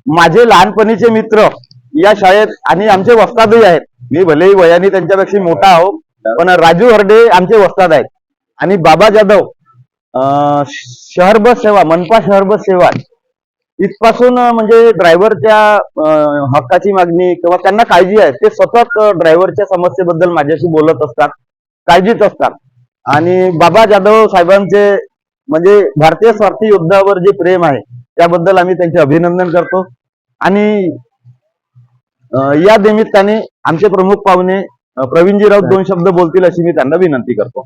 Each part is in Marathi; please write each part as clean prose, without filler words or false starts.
माझे लहानपणीचे मित्र या शाळेत आणि आमचे वस्तादही आहेत. मी भलेही वयाने त्यांच्यापेक्षा मोठा आहो, पण राजू हरडे आमचे वस्ताद आहेत. आणि बाबा जाधव शहर बस सेवा, मनपा शहर बस सेवा इथपासून म्हणजे ड्रायव्हरच्या हक्काची मागणी किंवा त्यांना काळजी आहे, ते सतत ड्रायव्हरच्या समस्येबद्दल माझ्याशी बोलत असतात, काळजीत असतात. आणि बाबा जाधव साहेबांचे म्हणजे भारतीय स्वार्थी युद्धावर जे प्रेम आहे त्याबद्दल आम्ही त्यांचे अभिनंदन करतो. आणि या निमित्ताने आमचे प्रमुख पाहुणे प्रवीणजी राऊत 2 शब्द बोलतील अशी मी त्यांना विनंती करतो.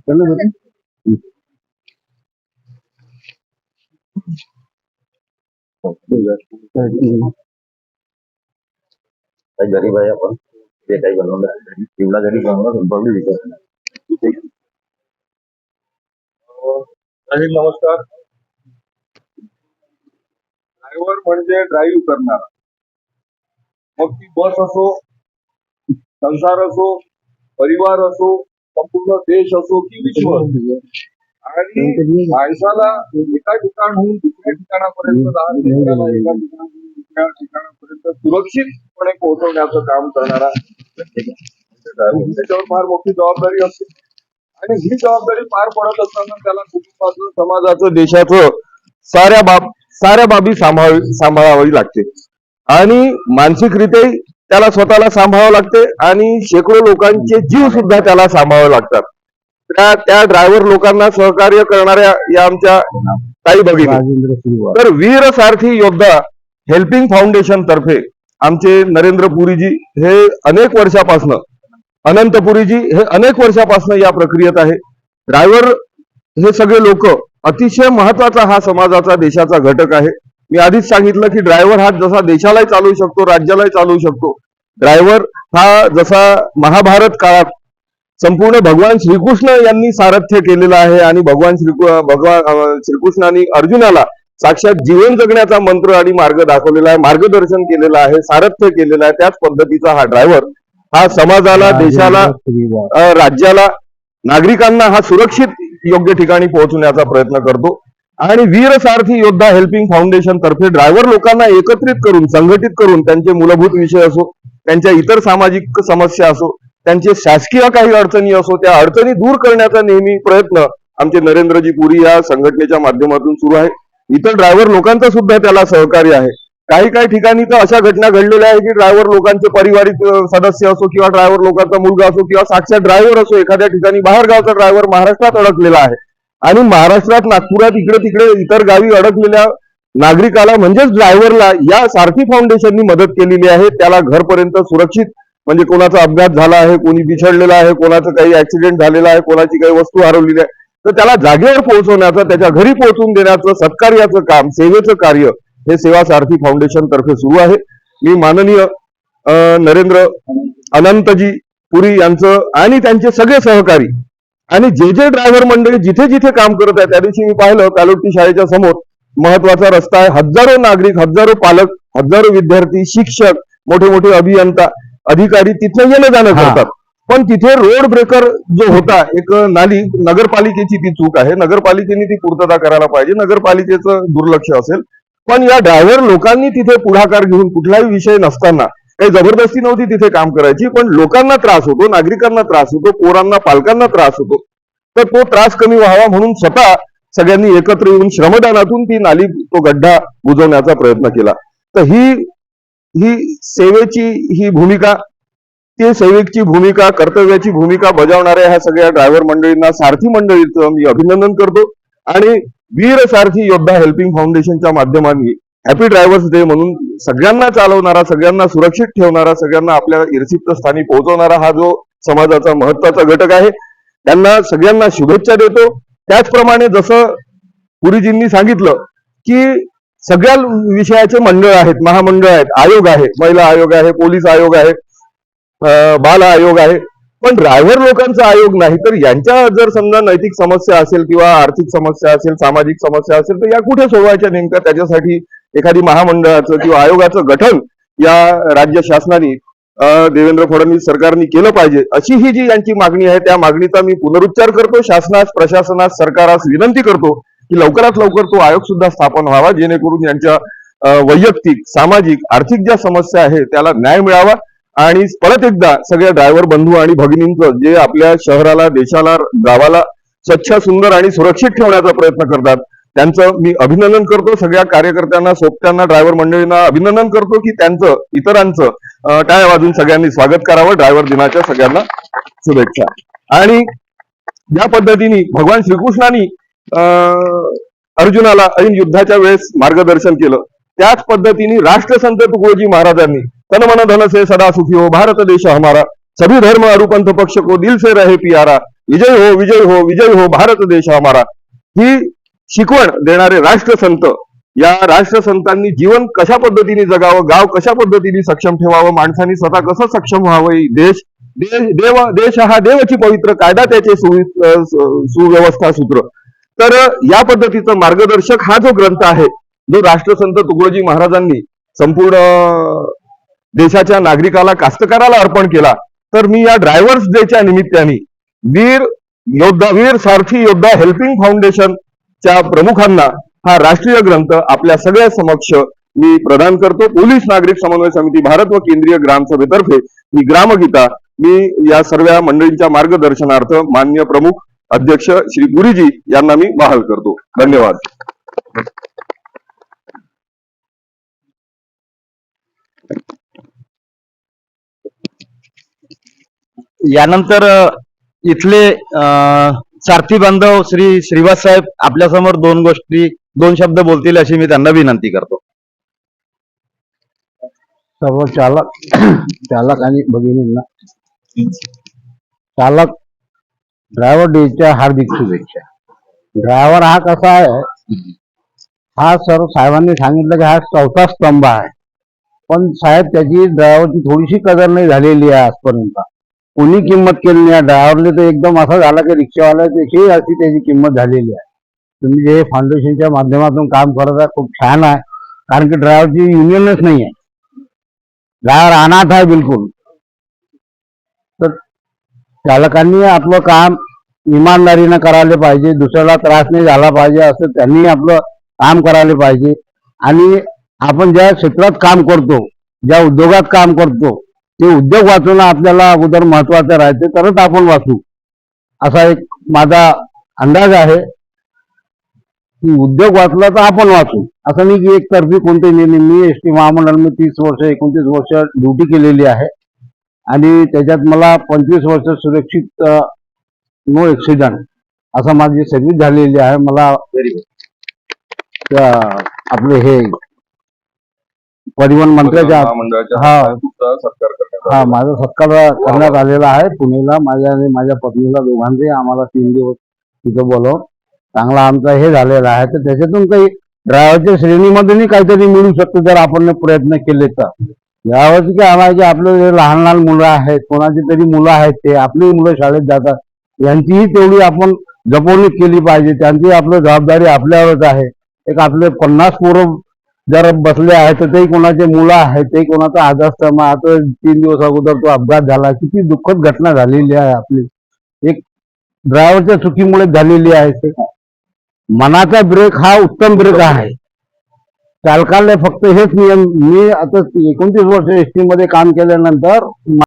गरीब आहे आपण, जे काही बनवलं एवढा गरीब बनवलं. नमस्कार. ड्रायव्हर म्हणजे ड्राईव्ह करणारा, मग ती बस असो, संसार असो, परिवार असो, संपूर्ण देश असो की विश्व असो, आणि माणसाला एका ठिकाणहून दुसऱ्या ठिकाणापर्यंत लहान लेकराला एका ठिकाणाहून दुसऱ्या ठिकाणापर्यंत सुरक्षितपणे पोहोचवण्याचं काम करणारा त्याच्यावर फार मोठी जबाबदारी असते. आणि ही जबाबदारी पार पडत असताना त्याला कुटुंबाचं, समाजाचं, देशाचं साऱ्या बाबी सांभाळावी लागते. आणि मानसिकरित्या त्याला स्वतःला सांभाळावं लागते आणि शेकडो लोकांचे जीव सुद्धा त्याला सांभाळावे लागतात. त्या ड्रायव्हर लोकांना सहकार्य करणाऱ्या या आमच्या ताई भगिनी, तर वीर सारथी योद्धा हेल्पिंग फाउंडेशन तर्फे आमचे नरेंद्र पुरीजी हे अनेक वर्षापासून, अनंत पुरीजी हे अनेक वर्षापासून या प्रक्रियेत आहे. ड्रायव्हर हे सगळे लोक अतिशय महत्वाचा हा समाजाचा, देशाचा घटक आहे. मी आधीच सांगितलं की ड्रायव्हर हा जसा देशालाही चालवू शकतो, राज्यालाही चालवू शकतो. ड्रायव्हर हा जसा महाभारत काळात संपूर्ण भगवान श्रीकृष्ण यांनी सारथ्य केलेला आहे आणि भगवान श्रीकृष्णांनी अर्जुनाला साक्षात जीवन जगण्याचा मंत्र आणि मार्ग दाखवलेला आहे, मार्गदर्शन केलेलं आहे, सारथ्य केलेलं आहे. त्याच पद्धतीचा हा ड्रायव्हर हा समाजाला, देशाला, राज्याला, नागरिकांना हा सुरक्षित योग्य ठिकाणी पोहोचवण्याचा प्रयत्न करतो. आणि वीर सारथी योद्धा हेल्पिंग फाउंडेशन तर्फे ड्रायव्हर लोकांना एकत्रित करून, संघटित करून त्यांचे मूलभूत विषय असो, त्यांच्या इतर सामाजिक समस्या असो, त्यांचे शासकीय काही अडचणी असो, त्या अडचणी दूर करण्याचा नेहमी प्रयत्न आमचे नरेंद्रजी पुरी या संघटनेच्या माध्यमातून सुरू आहे. इतर ड्रायव्हर लोकांचा सुद्धा त्याला सहकार्य आहे. काही ठिकाणी तर अशा घटना घडलेल्या आहे की ड्रायव्हर लोकांचे पारिवारिक सदस्य असो किंवा ड्रायव्हर लोकांचा मुलगा असो किंवा साक्षात ड्रायव्हर असो, एखाद्या ठिकाणी बाहेर गावचा ड्रायव्हर महाराष्ट्रात अडकलेला आहे आणि महाराष्ट्रात, नागपुरात, इकडे तिकडे इतर गावी अडकलेल्या नागरिकाला म्हणजेच ड्रायव्हरला या सारथी फाउंडेशननी मदत केलेली आहे. त्याला घरपर्यंत सुरक्षित, म्हणजे कोणाचा अपघात झाला आहे, कोणी बिछडलेला आहे, कोणाचं काही ऍक्सिडेंट झालेला आहे, कोणाची काही वस्तू हरवलेली आहे, तर त्याला जागेवर पोहोचवण्याचं, त्याच्या घरी पोहोचून देण्याचं सत्कार्याचं काम, सेवेचं कार्य हे सेवा सारथी फाउंडेशन तर्फे सुरू आहे. मी माननीय नरेंद्र अनंतजी पुरी यांचं आणि त्यांचे सगळे सहकारी आणि जे ड्रायव्हर मंडळी जिथे जिथे काम करत आहे, त्या दिवशी मी पाहिलं कालोटी शाळेच्या समोर महत्वाचा रस्ता आहे, हजारो नागरिक, हजारो पालक, हजारो विद्यार्थी, शिक्षक, मोठे मोठे अभियंता, अधिकारी तिथं येणं जाणं करतात. पण तिथे रोड ब्रेकर जो होता, एक नाली, नगरपालिकेची ती चूक आहे, नगरपालिकेने ती पूर्तता करायला पाहिजे, नगरपालिकेचं दुर्लक्ष असेल. पण या ड्रायव्हर लोकांनी तिथे पुढाकार घेऊन, कुठलाही विषय नसताना, काही जबरदस्ती नव्हती तिथे काम करायची, पण लोकांना त्रास होतो, नागरिकांना त्रास होतो, पोरांना, पालकांना त्रास होतो, तर तो त्रास कमी व्हावा म्हणून स्वतः सगळ्यांनी एकत्र येऊन श्रमदानातून ती नाली, तो गड्डा बुजवण्याचा प्रयत्न केला. तर ही सेवेची ही भूमिका, ती सेवेची भूमिका, कर्तव्याची भूमिका बजावणाऱ्या ह्या सगळ्या ड्रायव्हर मंडळींना, सारथी मंडळीचं मी अभिनंदन करतो. आणि वीर सारथी योद्धा हेल्पिंग फाउंडेशनच्या माध्यमांनी हॅपी ड्रायव्हर्स डे म्हणून सगळ्यांना चालवणारा, सगळ्यांना सुरक्षित ठेवणारा, सगळ्यांना आपल्या ईर्षित स्थानी पोहोचवणारा हा जो समाजाचा महत्वाचा घटक आहे, त्यांना सगळ्यांना शुभेच्छा देतो. त्याचप्रमाणे जसं पुरीजींनी सांगितलं की सगळ्या विषयाचे मंडळ आहेत, महामंडळ आहेत, आयोग आहे, महिला आयोग आहे, पोलीस आयोग आहे, बाल आयोग आहे, पण ड्रायव्हर लोकांचा आयोग नाही. तर यांच्या जर समजा नैतिक समस्या असेल किंवा आर्थिक समस्या असेल, सामाजिक समस्या असेल, तर या कुठे सोडवायच्या नेमक्या, त्याच्यासाठी एखादी महामंडळाचं किंवा आयोगाचं गठन या राज्य शासनाने, देवेंद्र फडणवीस सरकारने केलं पाहिजे, अशी ही जी यांची मागणी आहे, त्या मागणीचा मी पुनरुच्चार करतो. शासनास, प्रशासनास, सरकारास विनंती करतो की लवकरात लवकर तो आयोग सुद्धा स्थापन व्हावा, जेणेकरून यांच्या वैयक्तिक सामाजिक आर्थिक ज्या समस्या आहे त्याला न्याय मिळावा आणि परत एकदा सगळ्या ड्रायव्हर बंधू आणि भगिनींचं जे आपल्या शहराला देशाला गावाला स्वच्छ सुंदर आणि सुरक्षित ठेवण्याचा प्रयत्न करतात त्यांचं मी अभिनंदन करतो. सगळ्या कार्यकर्त्यांना सोबत्यांना ड्रायव्हर मंडळींना अभिनंदन करतो की त्यांचं इतरांचं टाळ्या वाजून सगळ्यांनी स्वागत करावं. ड्रायव्हर दिनाच्या सगळ्यांना शुभेच्छा. आणि या पद्धतीने भगवान श्रीकृष्णांनी अर्जुनाला ऐन युद्धाच्या वेळेस मार्गदर्शन केलं त्याच पद्धतीने राष्ट्रसंत तुकडोजी महाराजांनी तन मन धन से सदा सुखी हो भारत देश हमारा सभी धर्म अरुपंथ पक्ष को दिल से रहे प्यारा विजय हो विजय हो विजय हो भारत देश हमारा ही शिकवण देणारे राष्ट्रसंत या राष्ट्रसंतांनी जीवन कशा पद्धतीने जगावं गाव कशा पद्धतीने सक्षम ठेवावं माणसांनी स्वतः कसं सक्षम व्हावं देश हा देवाची पवित्र कायदा त्याचे सुव्यवस्था सूत्र. तर या पद्धतीचं मार्गदर्शक हा जो ग्रंथ आहे जो राष्ट्रसंत तुकडोजी महाराजांनी संपूर्ण देशाच्या नागरिकाला कास्तकाराला अर्पण केला तर मी या ड्रायव्हर्स डेच्या निमित्ताने वीर सारथी योद्धा हेल्पिंग फाउंडेशनच्या प्रमुखांना हा राष्ट्रीय ग्रंथ आपल्या सगळ्या समक्ष मी प्रदान करतो. पोलीस नागरिक समन्वय समिती भारत व केंद्रीय ग्रामसभेतर्फे मी ग्रामगीता मी या सर्व मंडळींच्या मार्गदर्शनार्थ मान्य प्रमुख अध्यक्ष श्री गुरुजी यांना मी बहाल करतो. धन्यवाद. यानंतर इथले सारथी बांधव श्री श्रीवास साहेब आपल्या समोर दोन शब्द बोलतील अशी मी त्यांना विनंती करतो. सर्व चालक आणि भगिनींना चालक ड्रायव्हर डेच्या हार्दिक शुभेच्छा. ड्रायव्हर हा कसा आहे हा सर्व साहेबांनी सांगितलं की हा चौथा स्तंभ आहे पण साहेब त्याची ड्रायव्हरची थोडीशी कदर नाही झालेली आहे आजपर्यंत. कोणी किंमत केली नाही ड्रायव्हरने तर एकदम असं झालं की रिक्षावाल्याची अशी त्याची किंमत झालेली आहे. तुम्ही जे फाउंडेशनच्या माध्यमातून काम करत आहे खूप छान आहे कारण की ड्रायव्हरची युनियनच नाही आहे. ड्रायव्हर अनाथ आहे बिलकुल. तर चालकांनी आपलं काम इमानदारीनं करायला पाहिजे दुसऱ्याला त्रास नाही झाला पाहिजे असं त्यांनी आपलं काम करायला पाहिजे. आणि आपण ज्या क्षेत्रात काम करतो ज्या उद्योगात काम करतो ते उद्योग वाचवणं आपल्याला अगोदर महत्वाचं राहते तरच आपण वाचू असा एक माझा अंदाज आहे की उद्योग वाचला तर आपण वाचू असं नाही की एकतर्फी कोणते मी एसटी महामंडळ मी 29 वर्ष ड्युटी केलेली आहे आणि त्याच्यात मला 25 वर्ष सुरक्षित नो ऍक्सिडेंट असं माझी सर्व्हिस झालेली आहे. मला आपले हे परिवहन मंत्र्याच्या हा माझा सत्कार करण्यात आलेला आहे पुणेला. माझ्या आणि माझ्या पत्नीला दोघांचे आम्हाला 3 दिवस तिथं बोलवून चांगला आमचा हे झालेला आहे. तर त्याच्यातून काही ड्रायव्हरच्या श्रेणीमधूनही काहीतरी मिळू शकतं जर आपण प्रयत्न केले तर. यावर्षी काय आम्हाला आपले जे लहान लहान मुलं आहेत कोणाची तरी मुलं आहेत ते आपली मुलं शाळेत जातात यांचीही तेवढी आपण जपवणूक केली पाहिजे. त्यांची आपली जबाबदारी आपल्यावरच आहे. एक आपले 50 पोरं जर बसले आहेत तर ते कोणाचे मुलं आहेत ते कोणाचा आधारस्तंभ. आता 3 दिवस अगोदर तो अपघात झाला किती दुःखद घटना झालेली आहे आपली एक ड्रायव्हरच्या चुकीमुळे झालेली आहे. ते मनाचा ब्रेक हा उत्तम ब्रेक आहे. चालकाला फक्त हेच नियम मी आता 29 वर्ष एसटी मध्ये काम केल्यानंतर